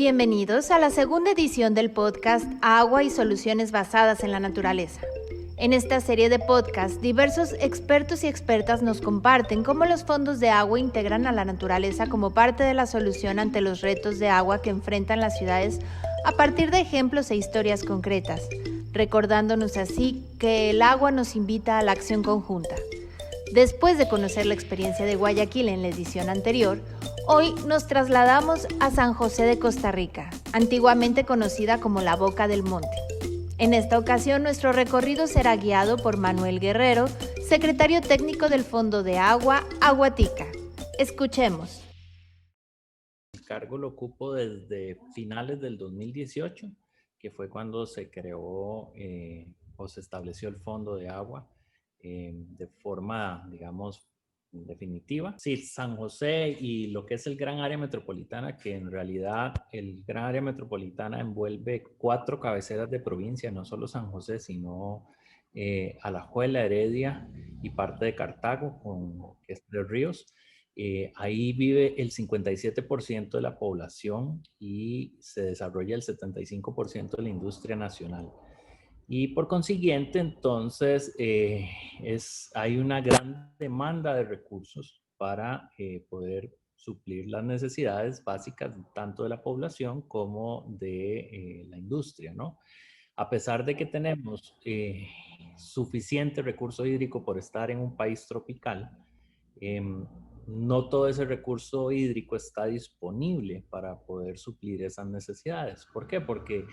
Bienvenidos a la segunda edición del podcast Agua y Soluciones Basadas en la Naturaleza. En esta serie de podcasts, diversos expertos y expertas nos comparten cómo los fondos de agua integran a la naturaleza como parte de la solución ante los retos de agua que enfrentan las ciudades a partir de ejemplos e historias concretas, recordándonos así que el agua nos invita a la acción conjunta. Después de conocer la experiencia de Guayaquil en la edición anterior, hoy nos trasladamos a San José de Costa Rica, antiguamente conocida como la Boca del Monte. En esta ocasión, nuestro recorrido será guiado por Manuel Guerrero, secretario técnico del Fondo de Agua, Aguatica. Escuchemos. El cargo lo ocupo desde finales del 2018, que fue cuando se creó o se estableció el Fondo de Agua de forma, digamos, definitiva. Sí, San José y lo que es el Gran Área Metropolitana, que en realidad el Gran Área Metropolitana envuelve 4 cabeceras de provincia, no solo San José, sino Alajuela, Heredia y parte de Cartago, que es Tres Ríos. Ahí vive el 57% de la población y se desarrolla el 75% de la industria nacional. Y por consiguiente, entonces, hay una gran demanda de recursos para poder suplir las necesidades básicas tanto de la población como de la industria, ¿no? A pesar de que tenemos suficiente recurso hídrico por estar en un país tropical, no todo ese recurso hídrico está disponible para poder suplir esas necesidades. ¿Por qué? Porque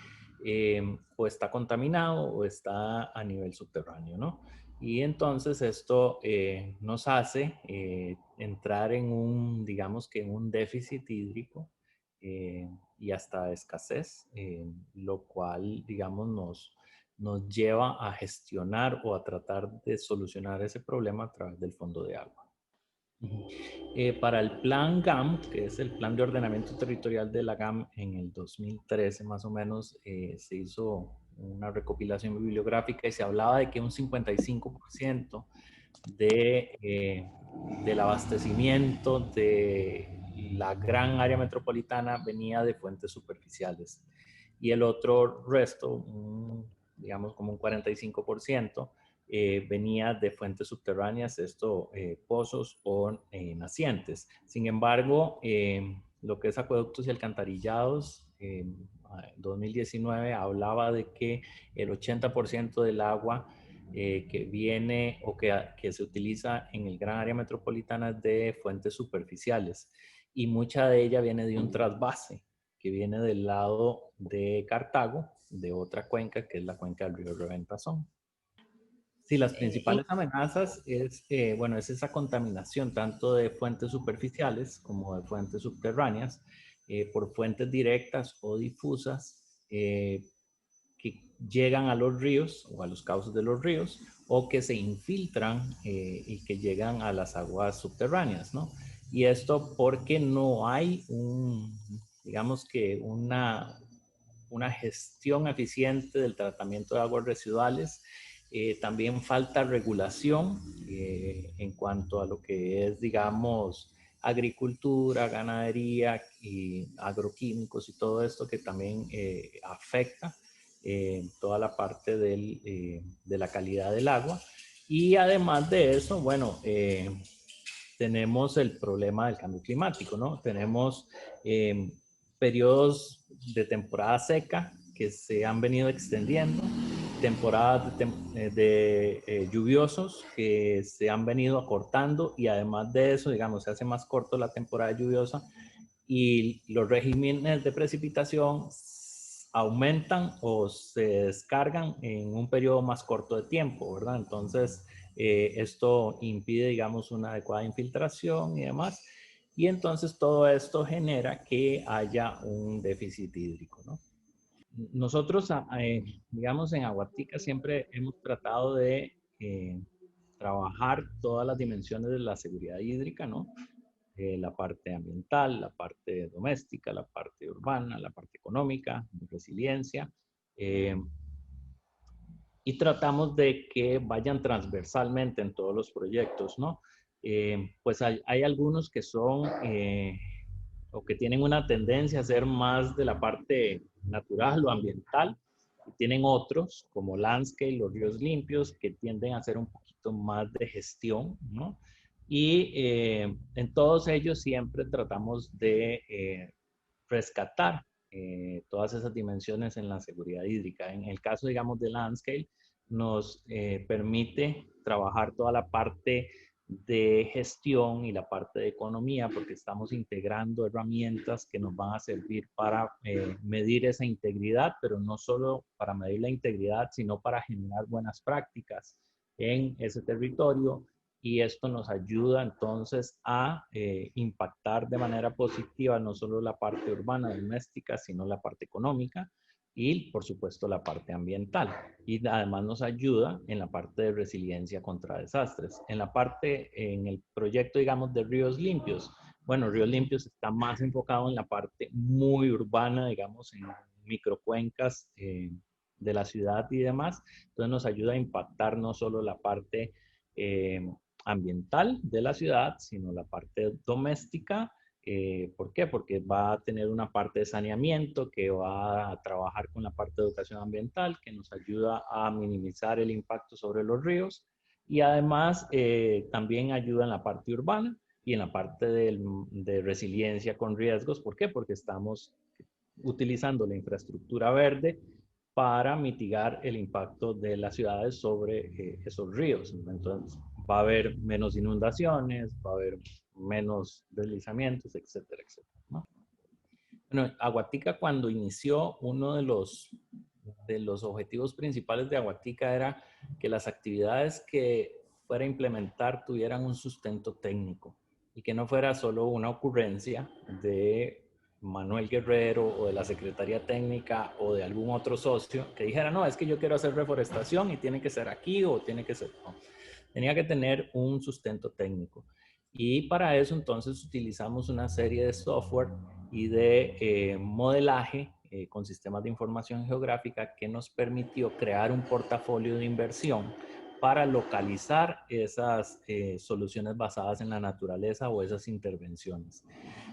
o está contaminado o está a nivel subterráneo, ¿no? Y entonces esto nos hace entrar en un, digamos que en un déficit hídrico y hasta escasez, lo cual, digamos, nos lleva a gestionar o a tratar de solucionar ese problema a través del Fondo de Agua. Para el plan GAM, que es el Plan de Ordenamiento Territorial de la GAM, en el 2013 más o menos se hizo una recopilación bibliográfica y se hablaba de que un 55% del abastecimiento de la gran área metropolitana venía de fuentes superficiales y el otro resto, digamos como un 45%, venía de fuentes subterráneas, pozos o nacientes. Sin embargo, lo que es acueductos y alcantarillados, 2019 hablaba de que el 80% del agua que viene o que se utiliza en el gran área metropolitana es de fuentes superficiales y mucha de ella viene de un trasvase que viene del lado de Cartago, de otra cuenca que es la cuenca del río Reventazón. Sí, las principales amenazas bueno, es esa contaminación tanto de fuentes superficiales como de fuentes subterráneas por fuentes directas o difusas que llegan a los ríos o a los cauces de los ríos o que se infiltran y que llegan a las aguas subterráneas, ¿no? Y esto porque no hay digamos que una gestión eficiente del tratamiento de aguas residuales. También falta regulación en cuanto a lo que es, digamos, agricultura, ganadería y agroquímicos y todo esto que también afecta toda la parte de la calidad del agua. Y además de eso, bueno, tenemos el problema del cambio climático, ¿no? Tenemos periodos de temporada seca que se han venido extendiendo, temporadas de lluviosos que se han venido acortando y además de eso, digamos, se hace más corto la temporada lluviosa y los regímenes de precipitación aumentan o se descargan en un periodo más corto de tiempo, ¿verdad? Entonces, esto impide, digamos, una adecuada infiltración y demás. Y entonces todo esto genera que haya un déficit hídrico, ¿no? Nosotros, digamos, en Aguatica siempre hemos tratado de trabajar todas las dimensiones de la seguridad hídrica, ¿no? La parte ambiental, la parte doméstica, la parte urbana, la parte económica, resiliencia. Y tratamos de que vayan transversalmente en todos los proyectos, ¿no? Pues hay algunos que son o que tienen una tendencia a ser más de la parte natural o ambiental, y tienen otros como Landscape, los ríos limpios, que tienden a ser un poquito más de gestión, ¿no? Y en todos ellos siempre tratamos de rescatar todas esas dimensiones en la seguridad hídrica. En el caso, digamos, de Landscape, nos permite trabajar toda la parte de gestión y la parte de economía, porque estamos integrando herramientas que nos van a servir para medir esa integridad, pero no solo para medir la integridad, sino para generar buenas prácticas en ese territorio, y esto nos ayuda entonces a impactar de manera positiva no solo la parte urbana doméstica, sino la parte económica y por supuesto la parte ambiental. Y además nos ayuda en la parte de resiliencia contra desastres. En el proyecto, digamos, de ríos limpios, bueno, ríos limpios está más enfocado en la parte muy urbana, digamos, en microcuencas de la ciudad y demás. Entonces nos ayuda a impactar no solo la parte ambiental de la ciudad, sino la parte doméstica. ¿Por qué? Porque va a tener una parte de saneamiento que va a trabajar con la parte de educación ambiental, que nos ayuda a minimizar el impacto sobre los ríos, y además también ayuda en la parte urbana y en la parte de resiliencia con riesgos. ¿Por qué? Porque estamos utilizando la infraestructura verde para mitigar el impacto de las ciudades sobre esos ríos. Entonces, va a haber menos inundaciones, va a haber menos deslizamientos, etcétera, etcétera, ¿no? Bueno, Aguatica, cuando inició, uno de los objetivos principales de Aguatica era que las actividades que fuera a implementar tuvieran un sustento técnico y que no fuera solo una ocurrencia de Manuel Guerrero o de la Secretaría Técnica o de algún otro socio que dijera, no, es que yo quiero hacer reforestación y tiene que ser aquí o tiene que ser... No. Tenía que tener un sustento técnico. Y para eso entonces utilizamos una serie de software y de modelaje con sistemas de información geográfica que nos permitió crear un portafolio de inversión para localizar esas soluciones basadas en la naturaleza o esas intervenciones.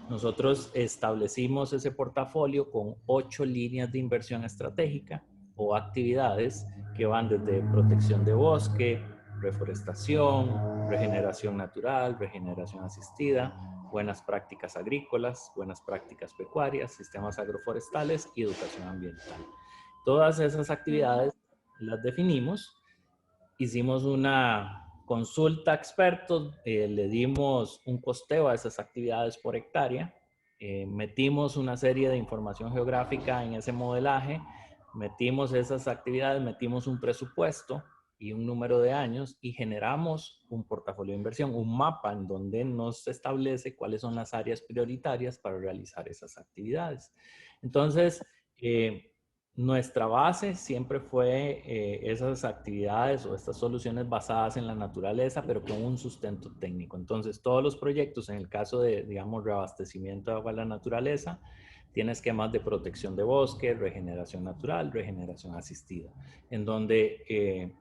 Nosotros establecimos ese portafolio con 8 líneas de inversión estratégica o actividades que van desde protección de bosque, reforestación, regeneración natural, regeneración asistida, buenas prácticas agrícolas, buenas prácticas pecuarias, sistemas agroforestales y educación ambiental. Todas esas actividades las definimos, hicimos una consulta a expertos, le dimos un costeo a esas actividades por hectárea, metimos una serie de información geográfica en ese modelaje, metimos esas actividades, metimos un presupuesto y un número de años y generamos un portafolio de inversión, un mapa en donde nos establece cuáles son las áreas prioritarias para realizar esas actividades. Entonces, nuestra base siempre fue esas actividades o estas soluciones basadas en la naturaleza, pero con un sustento técnico. Entonces, todos los proyectos, en el caso de, digamos, reabastecimiento de agua a la naturaleza, tiene esquemas de protección de bosque, regeneración natural, regeneración asistida, en donde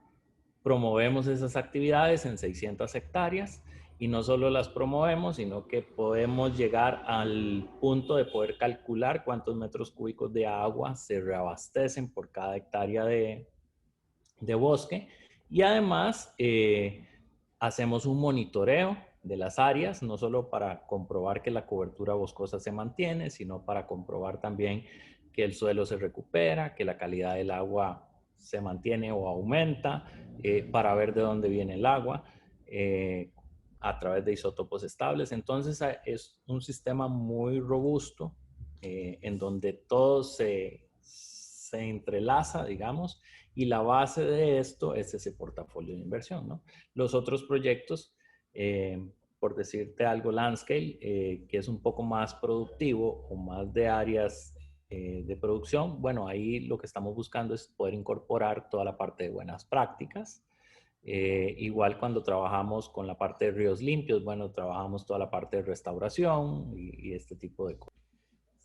promovemos esas actividades en 600 hectáreas y no solo las promovemos, sino que podemos llegar al punto de poder calcular cuántos metros cúbicos de agua se reabastecen por cada hectárea de bosque, y además hacemos un monitoreo de las áreas, no solo para comprobar que la cobertura boscosa se mantiene, sino para comprobar también que el suelo se recupera, que la calidad del agua se mantiene o aumenta, para ver de dónde viene el agua a través de isótopos estables. Entonces es un sistema muy robusto en donde todo se entrelaza, digamos, y la base de esto es ese portafolio de inversión, ¿no? Los otros proyectos, por decirte algo, Landscape, que es un poco más productivo o más de áreas de producción, bueno, ahí lo que estamos buscando es poder incorporar toda la parte de buenas prácticas. Igual cuando trabajamos con la parte de ríos limpios, bueno, trabajamos toda la parte de restauración y este tipo de cosas.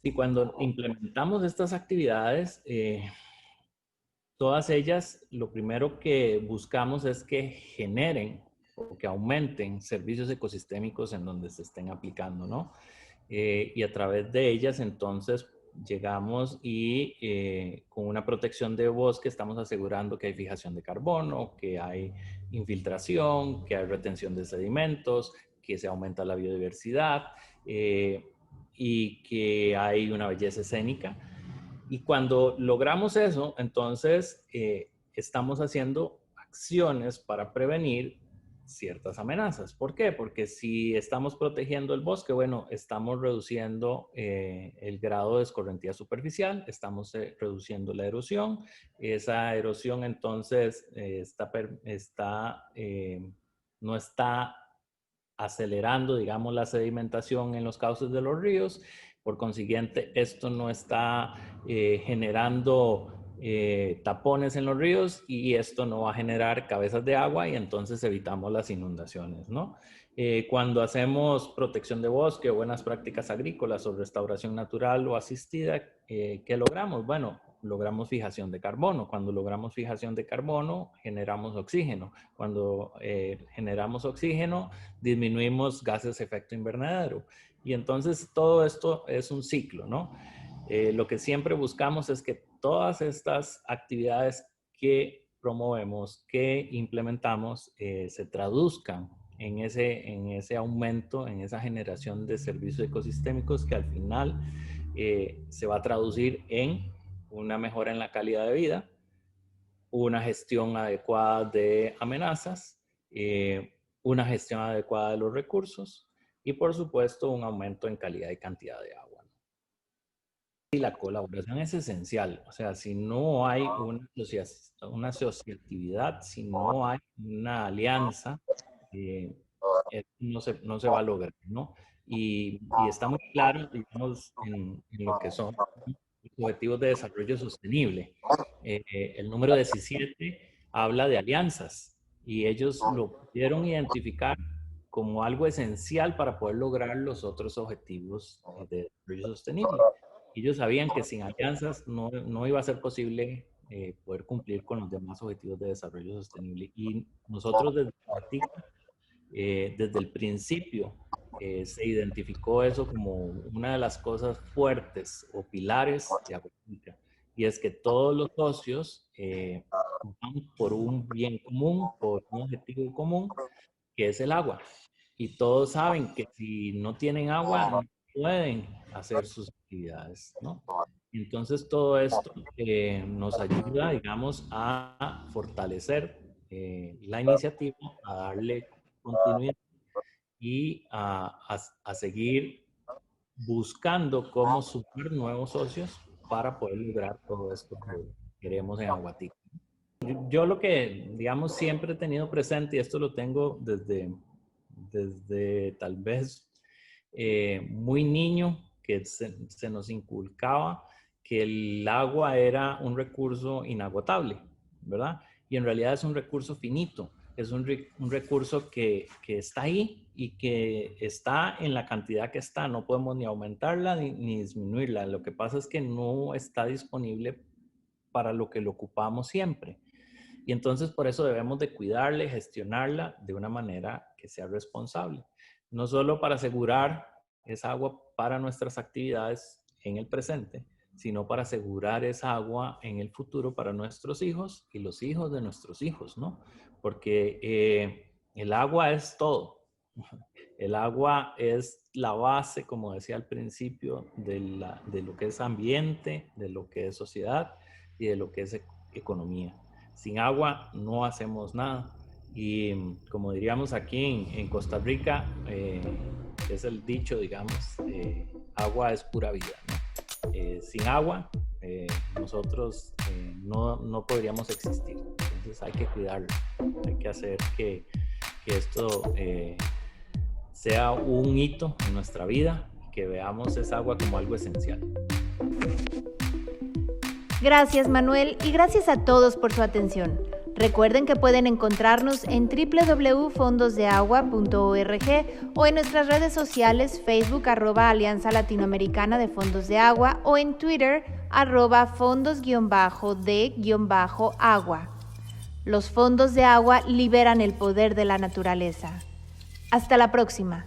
Y cuando implementamos estas actividades, todas ellas, lo primero que buscamos es que generen o que aumenten servicios ecosistémicos en donde se estén aplicando, ¿no? y a través de ellas entonces llegamos y con una protección de bosque estamos asegurando que hay fijación de carbono, que hay infiltración, que hay retención de sedimentos, que se aumenta la biodiversidad y que hay una belleza escénica. Y cuando logramos eso, entonces estamos haciendo acciones para prevenir ciertas amenazas. ¿Por qué? Porque si estamos protegiendo el bosque, bueno, estamos reduciendo el grado de escorrentía superficial, estamos reduciendo la erosión. Esa erosión entonces no está acelerando, digamos, la sedimentación en los cauces de los ríos. Por consiguiente, esto no está generando tapones en los ríos y esto no va a generar cabezas de agua y entonces evitamos las inundaciones, ¿no? Cuando hacemos protección de bosque o buenas prácticas agrícolas o restauración natural o asistida, ¿qué logramos? Bueno, logramos fijación de carbono. Cuando logramos fijación de carbono, generamos oxígeno. Cuando generamos oxígeno, disminuimos gases de efecto invernadero. Y entonces todo esto es un ciclo, ¿no? Lo que siempre buscamos es que todas estas actividades que promovemos, que implementamos, se traduzcan en ese aumento, en esa generación de servicios ecosistémicos que al final se va a traducir en una mejora en la calidad de vida, una gestión adecuada de amenazas, una gestión adecuada de los recursos y, por supuesto, un aumento en calidad y cantidad de agua. Y la colaboración es esencial. O sea, si no hay una asociatividad, si no hay una alianza, no se va a lograr, ¿no? Y está muy claro, digamos, en lo que son los objetivos de desarrollo sostenible. El número 17 habla de alianzas y ellos lo pudieron identificar como algo esencial para poder lograr los otros objetivos de desarrollo sostenible. Ellos sabían que sin alianzas no iba a ser posible poder cumplir con los demás objetivos de desarrollo sostenible. Y nosotros desde Aguatica, desde el principio, se identificó eso como una de las cosas fuertes o pilares de Aguatica. Y es que todos los socios van por un bien común, por un objetivo común, que es el agua. Y todos saben que si no tienen agua, no pueden hacer sus actividades, ¿no? Entonces todo esto nos ayuda, digamos, a fortalecer la iniciativa, a darle continuidad y a seguir buscando cómo sumar nuevos socios para poder lograr todo esto que queremos en Aguatica. Yo lo que, digamos, siempre he tenido presente, y esto lo tengo desde tal vez muy niño, que se nos inculcaba que el agua era un recurso inagotable, ¿verdad? Y en realidad es un recurso finito, es un recurso que está ahí y que está en la cantidad que está. No podemos ni aumentarla ni disminuirla. Lo que pasa es que no está disponible para lo que lo ocupamos siempre. Y entonces por eso debemos de cuidarla y gestionarla de una manera que sea responsable. No solo para asegurar esa agua para nuestras actividades en el presente, sino para asegurar esa agua en el futuro para nuestros hijos y los hijos de nuestros hijos, ¿no? Porque el agua es todo. El agua es la base, como decía al principio, de lo que es ambiente, de lo que es sociedad y de lo que es economía. Sin agua no hacemos nada. Y como diríamos aquí en Costa Rica, es el dicho, digamos, agua es pura vida, ¿no? Sin agua, nosotros no podríamos existir. Entonces hay que cuidarlo, hay que hacer que esto sea un hito en nuestra vida, que veamos esa agua como algo esencial. Gracias, Manuel, y gracias a todos por su atención. Recuerden que pueden encontrarnos en www.fondosdeagua.org o en nuestras redes sociales, Facebook @Alianza Latinoamericana de Fondos de Agua o en Twitter @fondos_de_agua. Los fondos de agua liberan el poder de la naturaleza. Hasta la próxima.